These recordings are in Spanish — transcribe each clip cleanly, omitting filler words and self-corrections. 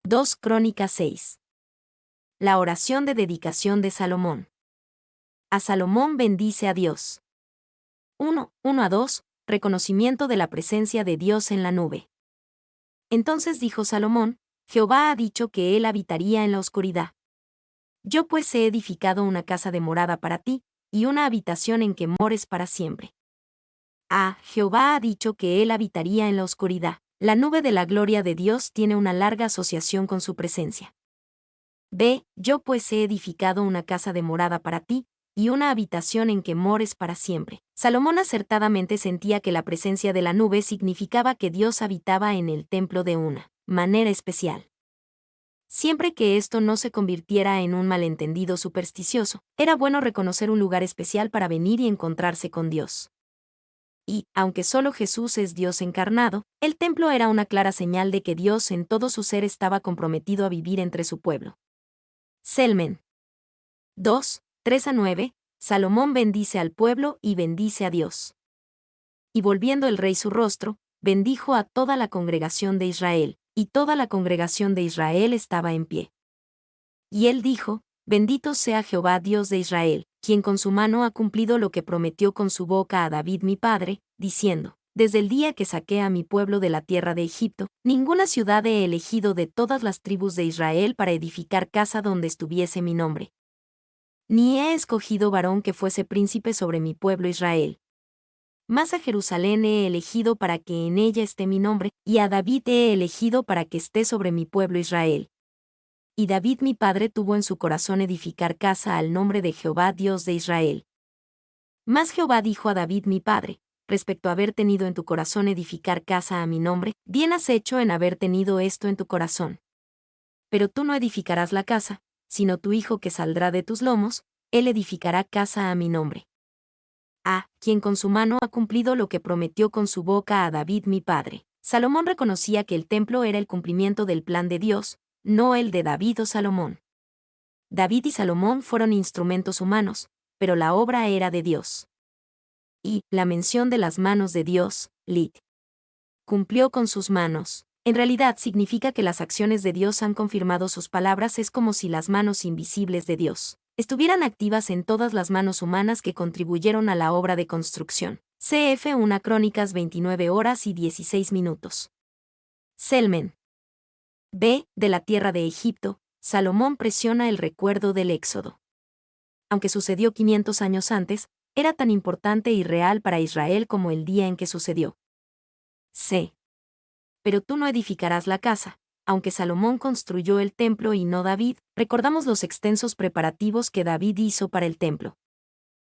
2 Crónicas 6. La oración de dedicación de Salomón. A Salomón bendice a Dios. 1:1-2. Reconocimiento de la presencia de Dios en la nube. Entonces dijo Salomón: Jehová ha dicho que él habitaría en la oscuridad. Yo pues he edificado una casa de morada para ti, y una habitación en que mores para siempre. Jehová ha dicho que él habitaría en la oscuridad. La nube de la gloria de Dios tiene una larga asociación con su presencia. Yo pues he edificado una casa de morada para ti, y una habitación en que mores para siempre. Salomón acertadamente sentía que la presencia de la nube significaba que Dios habitaba en el templo de una manera especial. Siempre que esto no se convirtiera en un malentendido supersticioso, era bueno reconocer un lugar especial para venir y encontrarse con Dios. Y, aunque solo Jesús es Dios encarnado, el templo era una clara señal de que Dios en todo su ser estaba comprometido a vivir entre su pueblo. Selmen 2:3-9. Salomón bendice al pueblo y bendice a Dios. Y volviendo el rey su rostro, bendijo a toda la congregación de Israel, y toda la congregación de Israel estaba en pie. Y él dijo: Bendito sea Jehová Dios de Israel, quien con su mano ha cumplido lo que prometió con su boca a David mi padre, diciendo: Desde el día que saqué a mi pueblo de la tierra de Egipto, ninguna ciudad he elegido de todas las tribus de Israel para edificar casa donde estuviese mi nombre. Ni he escogido varón que fuese príncipe sobre mi pueblo Israel. Mas a Jerusalén he elegido para que en ella esté mi nombre, y a David he elegido para que esté sobre mi pueblo Israel. Y David mi padre tuvo en su corazón edificar casa al nombre de Jehová Dios de Israel. Mas Jehová dijo a David mi padre: respecto a haber tenido en tu corazón edificar casa a mi nombre, bien has hecho en haber tenido esto en tu corazón. Pero tú no edificarás la casa, sino tu hijo que saldrá de tus lomos, él edificará casa a mi nombre. Quien con su mano ha cumplido lo que prometió con su boca a David mi padre. Salomón reconocía que el templo era el cumplimiento del plan de Dios, no el de David o Salomón. David y Salomón fueron instrumentos humanos, pero la obra era de Dios. Y la mención de las manos de Dios, lit. Cumplió con sus manos. En realidad significa que las acciones de Dios han confirmado sus palabras. Es como si las manos invisibles de Dios estuvieran activas en todas las manos humanas que contribuyeron a la obra de construcción. Cf. 1 Crónicas 29:16. Selmen. De la tierra de Egipto, Salomón presiona el recuerdo del Éxodo. Aunque sucedió 500 años antes, era tan importante y real para Israel como el día en que sucedió. Pero tú no edificarás la casa. Aunque Salomón construyó el templo y no David, recordamos los extensos preparativos que David hizo para el templo.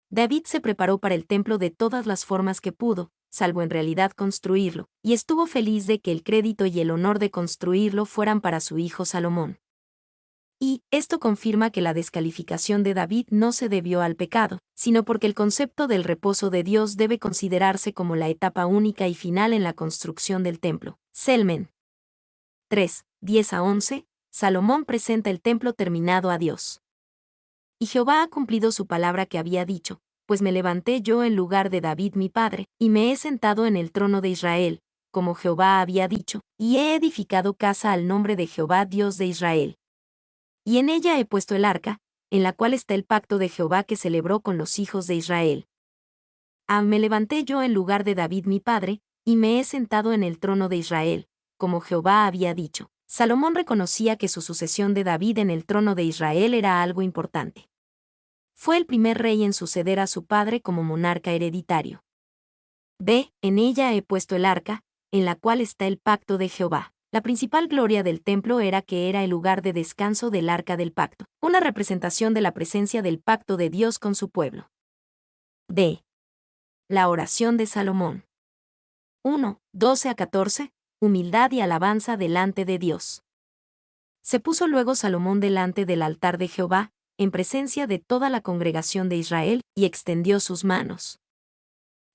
David se preparó para el templo de todas las formas que pudo, salvo en realidad construirlo, y estuvo feliz de que el crédito y el honor de construirlo fueran para su hijo Salomón. Y esto confirma que la descalificación de David no se debió al pecado, sino porque el concepto del reposo de Dios debe considerarse como la etapa única y final en la construcción del templo. Selmen 3:10-11. Salomón presenta el templo terminado a Dios. Y Jehová ha cumplido su palabra que había dicho: pues me levanté yo en lugar de David mi padre, y me he sentado en el trono de Israel, como Jehová había dicho, y he edificado casa al nombre de Jehová Dios de Israel. Y en ella he puesto el arca, en la cual está el pacto de Jehová que celebró con los hijos de Israel. Me levanté yo en lugar de David mi padre, y me he sentado en el trono de Israel, como Jehová había dicho. Salomón reconocía que su sucesión de David en el trono de Israel era algo importante. Fue el primer rey en suceder a su padre como monarca hereditario. En ella he puesto el arca, en la cual está el pacto de Jehová. La principal gloria del templo era que era el lugar de descanso del arca del pacto, una representación de la presencia del pacto de Dios con su pueblo. La oración de Salomón. 1:12-14. Humildad y alabanza delante de Dios. Se puso luego Salomón delante del altar de Jehová, en presencia de toda la congregación de Israel, y extendió sus manos.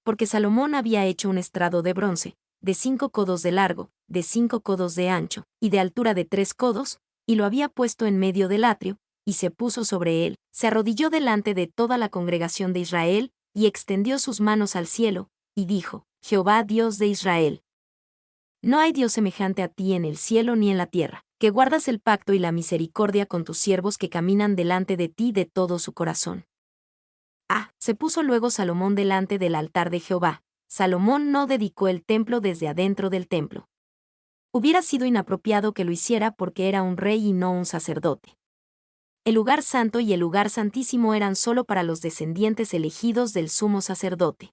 Porque Salomón había hecho un estrado de bronce, de 5 codos de largo, de 5 codos de ancho, y de altura de 3 codos, y lo había puesto en medio del atrio, y se puso sobre él, se arrodilló delante de toda la congregación de Israel, y extendió sus manos al cielo, y dijo: Jehová Dios de Israel. No hay Dios semejante a ti en el cielo ni en la tierra, que guardas el pacto y la misericordia con tus siervos que caminan delante de ti de todo su corazón. Se puso luego Salomón delante del altar de Jehová. Salomón no dedicó el templo desde adentro del templo. Hubiera sido inapropiado que lo hiciera porque era un rey y no un sacerdote. El lugar santo y el lugar santísimo eran solo para los descendientes elegidos del sumo sacerdote.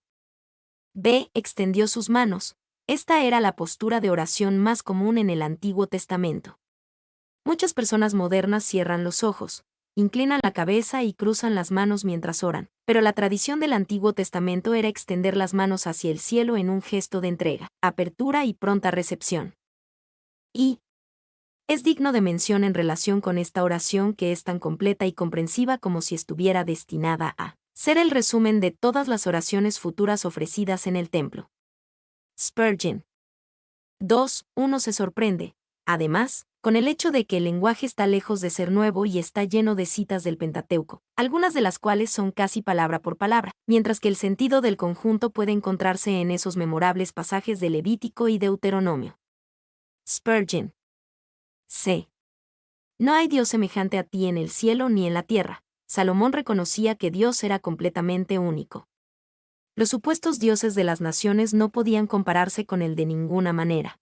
Extendió sus manos. Esta era la postura de oración más común en el Antiguo Testamento. Muchas personas modernas cierran los ojos, inclinan la cabeza y cruzan las manos mientras oran, pero la tradición del Antiguo Testamento era extender las manos hacia el cielo en un gesto de entrega, apertura y pronta recepción. Y es digno de mención en relación con esta oración que es tan completa y comprensiva como si estuviera destinada a ser el resumen de todas las oraciones futuras ofrecidas en el templo. Spurgeon. 2:1 se sorprende, además, con el hecho de que el lenguaje está lejos de ser nuevo y está lleno de citas del Pentateuco, algunas de las cuales son casi palabra por palabra, mientras que el sentido del conjunto puede encontrarse en esos memorables pasajes de Levítico y Deuteronomio. Spurgeon. C. No hay Dios semejante a ti en el cielo ni en la tierra. Salomón reconocía que Dios era completamente único. Los supuestos dioses de las naciones no podían compararse con él de ninguna manera.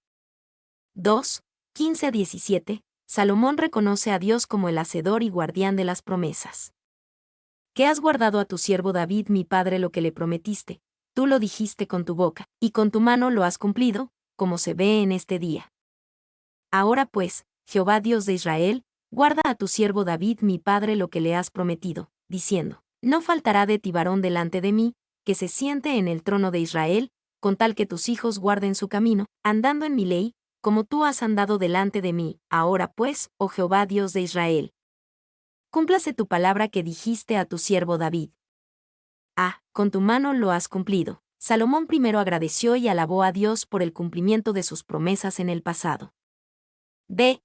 2:15-17, Salomón reconoce a Dios como el hacedor y guardián de las promesas. Que has guardado a tu siervo David mi padre lo que le prometiste, tú lo dijiste con tu boca, y con tu mano lo has cumplido, como se ve en este día. Ahora pues, Jehová Dios de Israel, guarda a tu siervo David mi padre lo que le has prometido, diciendo, no faltará de ti varón delante de mí, que se siente en el trono de Israel, con tal que tus hijos guarden su camino, andando en mi ley, como tú has andado delante de mí. Ahora pues, oh Jehová Dios de Israel, cúmplase tu palabra que dijiste a tu siervo David. Con tu mano lo has cumplido. Salomón primero agradeció y alabó a Dios por el cumplimiento de sus promesas en el pasado.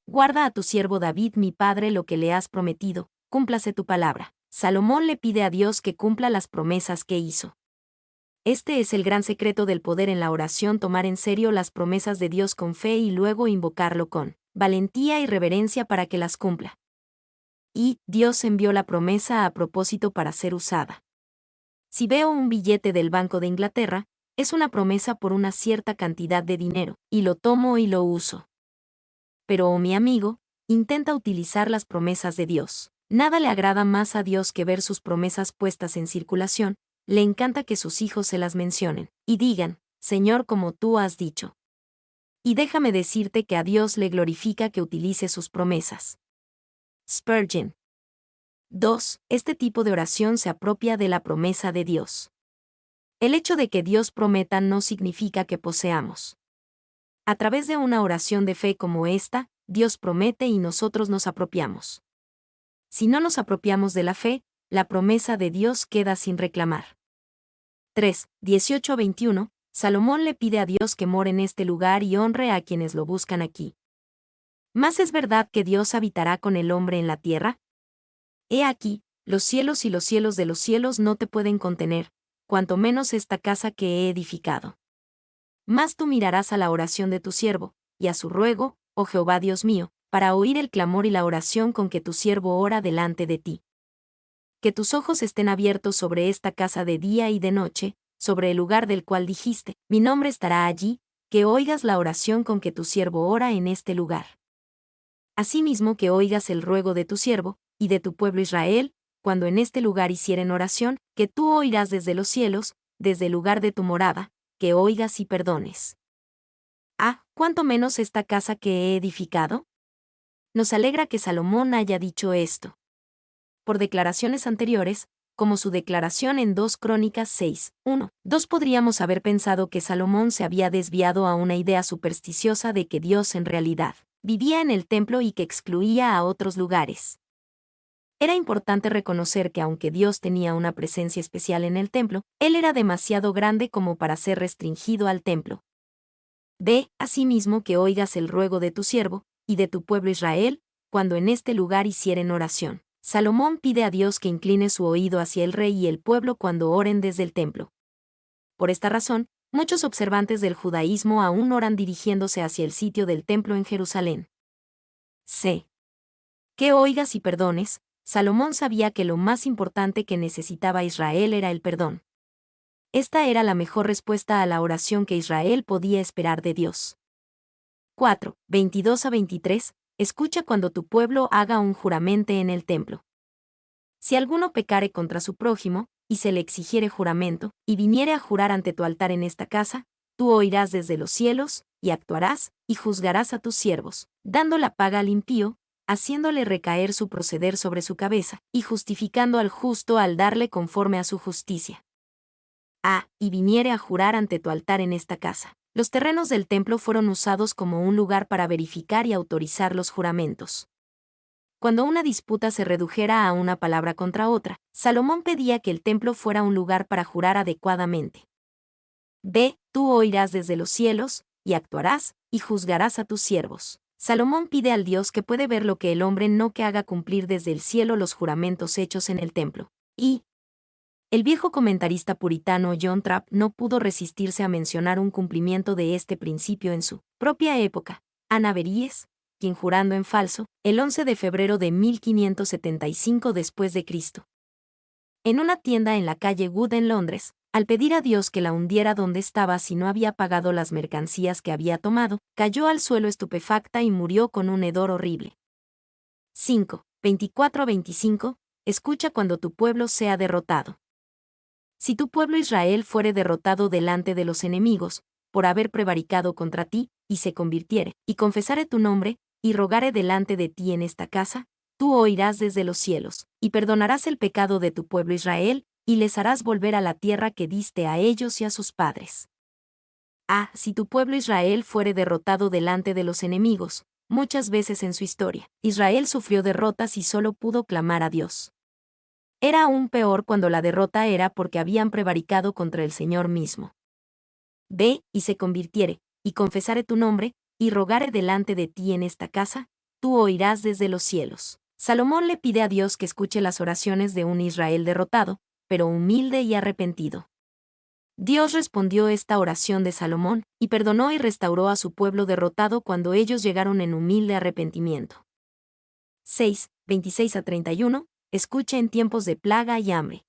Guarda a tu siervo David mi padre lo que le has prometido, cúmplase tu palabra. Salomón le pide a Dios que cumpla las promesas que hizo. Este es el gran secreto del poder en la oración: tomar en serio las promesas de Dios con fe y luego invocarlo con valentía y reverencia para que las cumpla. Y Dios envió la promesa a propósito para ser usada. Si veo un billete del Banco de Inglaterra, es una promesa por una cierta cantidad de dinero, y lo tomo y lo uso. Pero, mi amigo, intenta utilizar las promesas de Dios. Nada le agrada más a Dios que ver sus promesas puestas en circulación. Le encanta que sus hijos se las mencionen, y digan, Señor, como tú has dicho. Y déjame decirte que a Dios le glorifica que utilice sus promesas. Spurgeon. 2. Este tipo de oración se apropia de la promesa de Dios. El hecho de que Dios prometa no significa que poseamos. A través de una oración de fe como esta, Dios promete y nosotros nos apropiamos. Si no nos apropiamos de la fe, la promesa de Dios queda sin reclamar. 3:18-21, Salomón le pide a Dios que more en este lugar y honre a quienes lo buscan aquí. ¿Más es verdad que Dios habitará con el hombre en la tierra? He aquí, los cielos y los cielos de los cielos no te pueden contener, cuanto menos esta casa que he edificado. Mas tú mirarás a la oración de tu siervo, y a su ruego, oh Jehová Dios mío, para oír el clamor y la oración con que tu siervo ora delante de ti. Que tus ojos estén abiertos sobre esta casa de día y de noche, sobre el lugar del cual dijiste, mi nombre estará allí, que oigas la oración con que tu siervo ora en este lugar. Asimismo que oigas el ruego de tu siervo, y de tu pueblo Israel, cuando en este lugar hicieren oración, que tú oirás desde los cielos, desde el lugar de tu morada, que oigas y perdones. ¿Cuánto menos esta casa que he edificado? Nos alegra que Salomón haya dicho esto. Por declaraciones anteriores, como su declaración en 2 Crónicas 6:1-2, podríamos haber pensado que Salomón se había desviado a una idea supersticiosa de que Dios en realidad vivía en el templo y que excluía a otros lugares. Era importante reconocer que aunque Dios tenía una presencia especial en el templo, Él era demasiado grande como para ser restringido al templo. Asimismo que oigas el ruego de tu siervo, y de tu pueblo Israel, cuando en este lugar hicieren oración. Salomón pide a Dios que incline su oído hacia el rey y el pueblo cuando oren desde el templo. Por esta razón, muchos observantes del judaísmo aún oran dirigiéndose hacia el sitio del templo en Jerusalén. C. Que oigas y perdones. Salomón sabía que lo más importante que necesitaba Israel era el perdón. Esta era la mejor respuesta a la oración que Israel podía esperar de Dios. 4. 22 a 23. Escucha cuando tu pueblo haga un juramento en el templo. Si alguno pecare contra su prójimo, y se le exigiere juramento, y viniere a jurar ante tu altar en esta casa, tú oirás desde los cielos, y actuarás, y juzgarás a tus siervos, dando la paga al impío, haciéndole recaer su proceder sobre su cabeza, y justificando al justo al darle conforme a su justicia. A. Y viniere a jurar ante tu altar en esta casa. Los terrenos del templo fueron usados como un lugar para verificar y autorizar los juramentos. Cuando una disputa se redujera a una palabra contra otra, Salomón pedía que el templo fuera un lugar para jurar adecuadamente. B. Tú oirás desde los cielos, y actuarás, y juzgarás a tus siervos. Salomón pide al Dios que puede ver lo que el hombre no que haga cumplir desde el cielo los juramentos hechos en el templo. Y el viejo comentarista puritano John Trapp no pudo resistirse a mencionar un cumplimiento de este principio en su propia época. Ana Beríes, quien jurando en falso, el 11 de febrero de 1575 después de Cristo. En una tienda en la calle Wood en Londres, al pedir a Dios que la hundiera donde estaba si no había pagado las mercancías que había tomado, cayó al suelo estupefacta y murió con un hedor horrible. 5. 24 a 25. Escucha cuando tu pueblo sea derrotado. Si tu pueblo Israel fuere derrotado delante de los enemigos, por haber prevaricado contra ti, y se convirtiere, y confesare tu nombre, y rogare delante de ti en esta casa, tú oirás desde los cielos, y perdonarás el pecado de tu pueblo Israel, y les harás volver a la tierra que diste a ellos y a sus padres. A. Si tu pueblo Israel fuere derrotado delante de los enemigos, muchas veces en su historia, Israel sufrió derrotas y solo pudo clamar a Dios. Era aún peor cuando la derrota era porque habían prevaricado contra el Señor mismo. B. Y se convirtiere, y confesare tu nombre, y rogare delante de ti en esta casa, tú oirás desde los cielos. Salomón le pide a Dios que escuche las oraciones de un Israel derrotado, pero humilde y arrepentido. Dios respondió esta oración de Salomón, y perdonó y restauró a su pueblo derrotado cuando ellos llegaron en humilde arrepentimiento. 6. 26 a 31. Escucha en tiempos de plaga y hambre.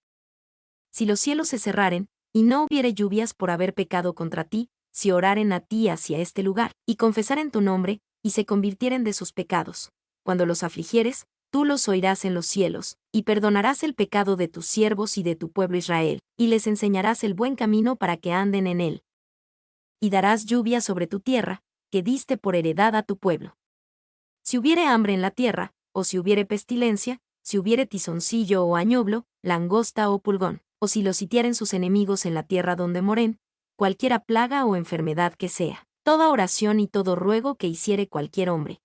Si los cielos se cerraren, y no hubiere lluvias por haber pecado contra ti, si oraren a ti hacia este lugar, y confesaren tu nombre, y se convirtieren de sus pecados, cuando los afligieres, tú los oirás en los cielos, y perdonarás el pecado de tus siervos y de tu pueblo Israel, y les enseñarás el buen camino para que anden en él. Y darás lluvia sobre tu tierra, que diste por heredad a tu pueblo. Si hubiere hambre en la tierra, o si hubiere pestilencia, si hubiere tizoncillo o añublo, langosta o pulgón, o si los sitiaren sus enemigos en la tierra donde moren, cualquiera plaga o enfermedad que sea, toda oración y todo ruego que hiciere cualquier hombre,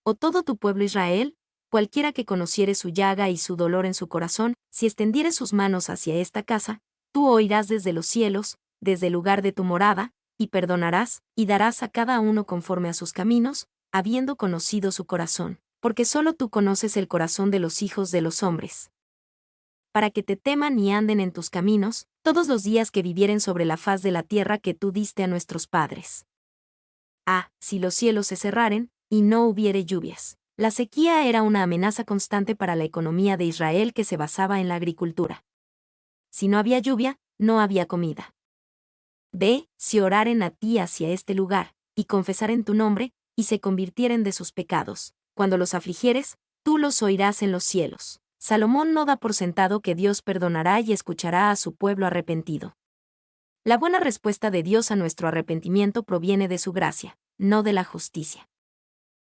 o todo tu pueblo Israel, cualquiera que conociere su llaga y su dolor en su corazón, si extendiere sus manos hacia esta casa, tú oirás desde los cielos, desde el lugar de tu morada, y perdonarás, y darás a cada uno conforme a sus caminos, habiendo conocido su corazón, porque solo tú conoces el corazón de los hijos de los hombres. Para que te teman y anden en tus caminos, todos los días que vivieren sobre la faz de la tierra que tú diste a nuestros padres. A. Si los cielos se cerraren, y no hubiere lluvias. La sequía era una amenaza constante para la economía de Israel que se basaba en la agricultura. Si no había lluvia, no había comida. B. Si oraren a ti hacia este lugar, y confesaren tu nombre, y se convirtieren de sus pecados, cuando los afligieres, tú los oirás en los cielos. Salomón no da por sentado que Dios perdonará y escuchará a su pueblo arrepentido. La buena respuesta de Dios a nuestro arrepentimiento proviene de su gracia, no de la justicia.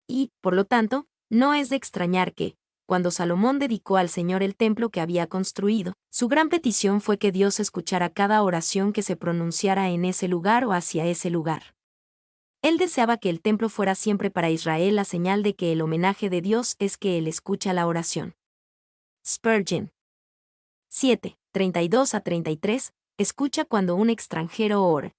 Y, por lo tanto, no es de extrañar que, cuando Salomón dedicó al Señor el templo que había construido, su gran petición fue que Dios escuchara cada oración que se pronunciara en ese lugar o hacia ese lugar. Él deseaba que el templo fuera siempre para Israel la señal de que el homenaje de Dios es que Él escucha la oración. Spurgeon. 7. 32 a 33. Escucha cuando un extranjero ora.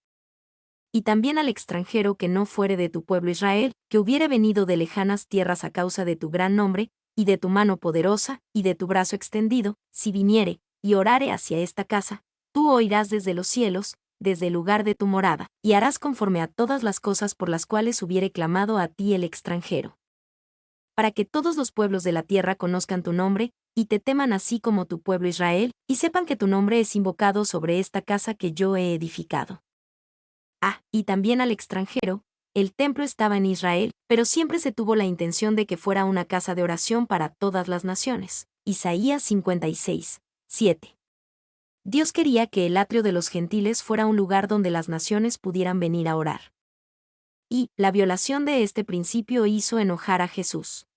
Y también al extranjero que no fuere de tu pueblo Israel, que hubiere venido de lejanas tierras a causa de tu gran nombre, y de tu mano poderosa, y de tu brazo extendido, si viniere, y orare hacia esta casa, tú oirás desde los cielos, desde el lugar de tu morada, y harás conforme a todas las cosas por las cuales hubiere clamado a ti el extranjero. para que todos los pueblos de la tierra conozcan tu nombre, y te teman así como tu pueblo Israel, y sepan que tu nombre es invocado sobre esta casa que yo he edificado. Y también al extranjero, el templo estaba en Israel, pero siempre se tuvo la intención de que fuera una casa de oración para todas las naciones. Isaías 56, 7. Dios quería que el atrio de los gentiles fuera un lugar donde las naciones pudieran venir a orar. Y la violación de este principio hizo enojar a Jesús.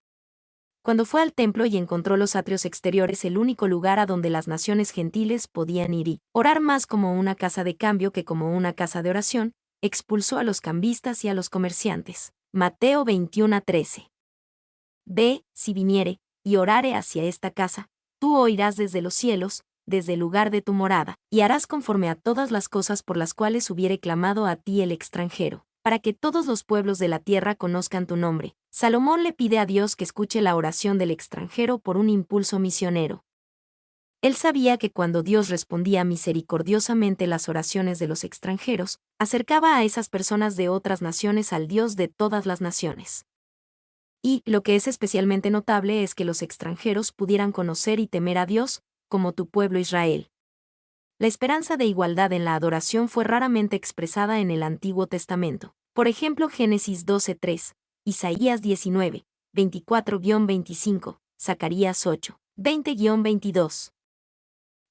Cuando fue al templo y encontró los atrios exteriores, el único lugar a donde las naciones gentiles podían ir y orar más como una casa de cambio que como una casa de oración, expulsó a los cambistas y a los comerciantes. Mateo 21:13. Ve, si viniere, y orare hacia esta casa, tú oirás desde los cielos, desde el lugar de tu morada, y harás conforme a todas las cosas por las cuales hubiere clamado a ti el extranjero, para que todos los pueblos de la tierra conozcan tu nombre. Salomón le pide a Dios que escuche la oración del extranjero por un impulso misionero. Él sabía que cuando Dios respondía misericordiosamente las oraciones de los extranjeros, acercaba a esas personas de otras naciones al Dios de todas las naciones. Y lo que es especialmente notable es que los extranjeros pudieran conocer y temer a Dios, como tu pueblo Israel. La esperanza de igualdad en la adoración fue raramente expresada en el Antiguo Testamento. Por ejemplo, Génesis 12:3, Isaías 19, 24-25, Zacarías 8, 20-22.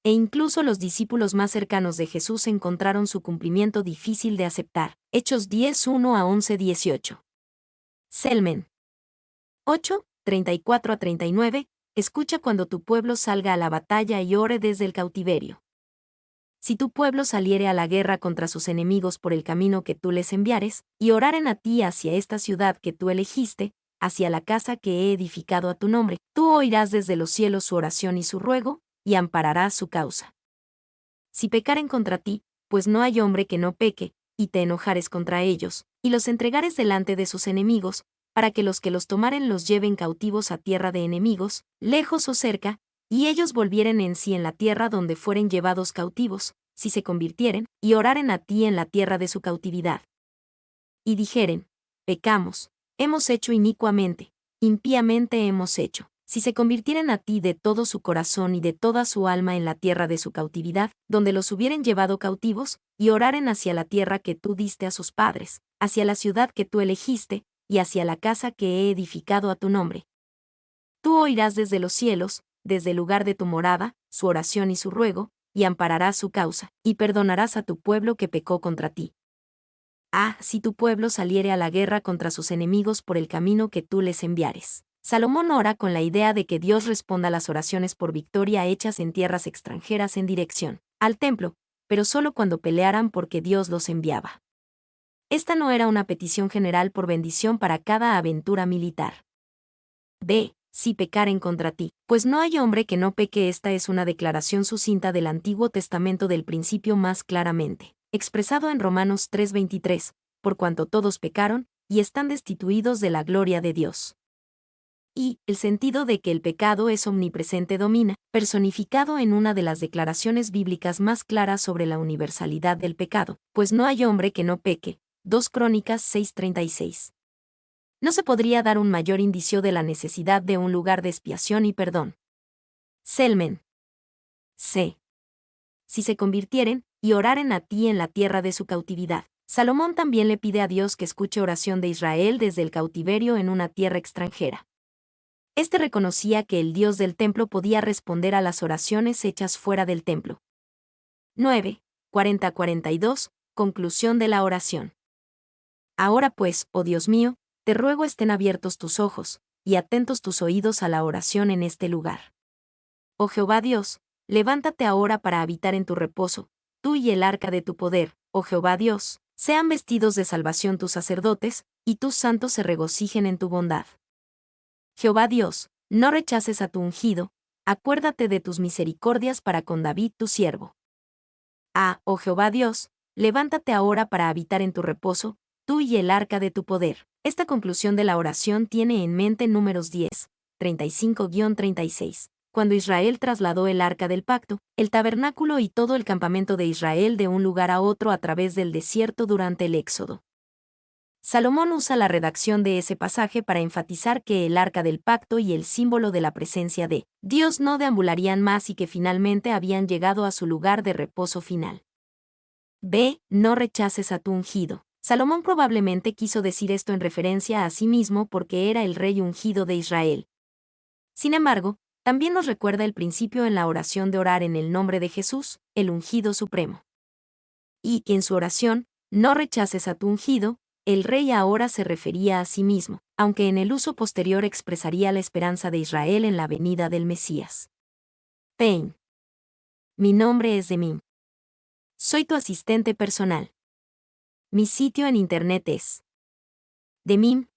E incluso los discípulos más cercanos de Jesús encontraron su cumplimiento difícil de aceptar. Hechos 10:1-11-18. Selmen 8, 34-39, escucha cuando tu pueblo salga a la batalla y ore desde el cautiverio. Si tu pueblo saliere a la guerra contra sus enemigos por el camino que tú les enviares, y oraren a ti hacia esta ciudad que tú elegiste, hacia la casa que he edificado a tu nombre, tú oirás desde los cielos su oración y su ruego, y ampararás su causa. Si pecaren contra ti, pues no hay hombre que no peque, y te enojares contra ellos, y los entregares delante de sus enemigos, para que los tomaren los lleven cautivos a tierra de enemigos, lejos o cerca, y ellos volvieren en sí en la tierra donde fueren llevados cautivos, si se convirtieren, y oraren a ti en la tierra de su cautividad. Y dijeren, pecamos, hemos hecho inicuamente, impíamente hemos hecho. Si se convirtieren a ti de todo su corazón y de toda su alma en la tierra de su cautividad, donde los hubieren llevado cautivos, y oraren hacia la tierra que tú diste a sus padres, hacia la ciudad que tú elegiste, y hacia la casa que he edificado a tu nombre. Tú oirás desde los cielos, desde el lugar de tu morada, su oración y su ruego, y ampararás su causa, y perdonarás a tu pueblo que pecó contra ti. Si tu pueblo saliere a la guerra contra sus enemigos por el camino que tú les enviares. Salomón ora con la idea de que Dios responda a las oraciones por victoria hechas en tierras extranjeras en dirección al templo, pero solo cuando pelearan porque Dios los enviaba. Esta no era una petición general por bendición para cada aventura militar. B. Si pecaren contra ti, pues no hay hombre que no peque. Esta es una declaración sucinta del Antiguo Testamento del principio más claramente, expresado en Romanos 3:23, por cuanto todos pecaron, y están destituidos de la gloria de Dios. Y el sentido de que el pecado es omnipresente domina, personificado en una de las declaraciones bíblicas más claras sobre la universalidad del pecado, pues no hay hombre que no peque. 2 Crónicas 6:36. No se podría dar un mayor indicio de la necesidad de un lugar de expiación y perdón. Selmen. C. Si se convirtieren, y oraren a ti en la tierra de su cautividad. Salomón también le pide a Dios que escuche oración de Israel desde el cautiverio en una tierra extranjera. Este reconocía que el Dios del templo podía responder a las oraciones hechas fuera del templo. 9. 40-42. Conclusión de la oración. Ahora pues, oh Dios mío, te ruego estén abiertos tus ojos, y atentos tus oídos a la oración en este lugar. Oh Jehová Dios, levántate ahora para habitar en tu reposo, tú y el arca de tu poder, oh Jehová Dios, sean vestidos de salvación tus sacerdotes, y tus santos se regocijen en tu bondad. Jehová Dios, no rechaces a tu ungido, acuérdate de tus misericordias para con David tu siervo. Oh Jehová Dios, levántate ahora para habitar en tu reposo, tú y el arca de tu poder. Esta conclusión de la oración tiene en mente Números 10, 35-36, cuando Israel trasladó el arca del pacto, el tabernáculo y todo el campamento de Israel de un lugar a otro a través del desierto durante el Éxodo. Salomón usa la redacción de ese pasaje para enfatizar que el arca del pacto y el símbolo de la presencia de Dios no deambularían más y que finalmente habían llegado a su lugar de reposo final. B. No rechaces a tu ungido. Salomón probablemente quiso decir esto en referencia a sí mismo porque era el rey ungido de Israel. Sin embargo, también nos recuerda el principio en la oración de orar en el nombre de Jesús, el ungido supremo. Y que en su oración, no rechaces a tu ungido, el rey ahora se refería a sí mismo, aunque en el uso posterior expresaría la esperanza de Israel en la venida del Mesías. Pain. Mi nombre es Demim. Soy tu asistente personal. Mi sitio en internet es demim.es.tl.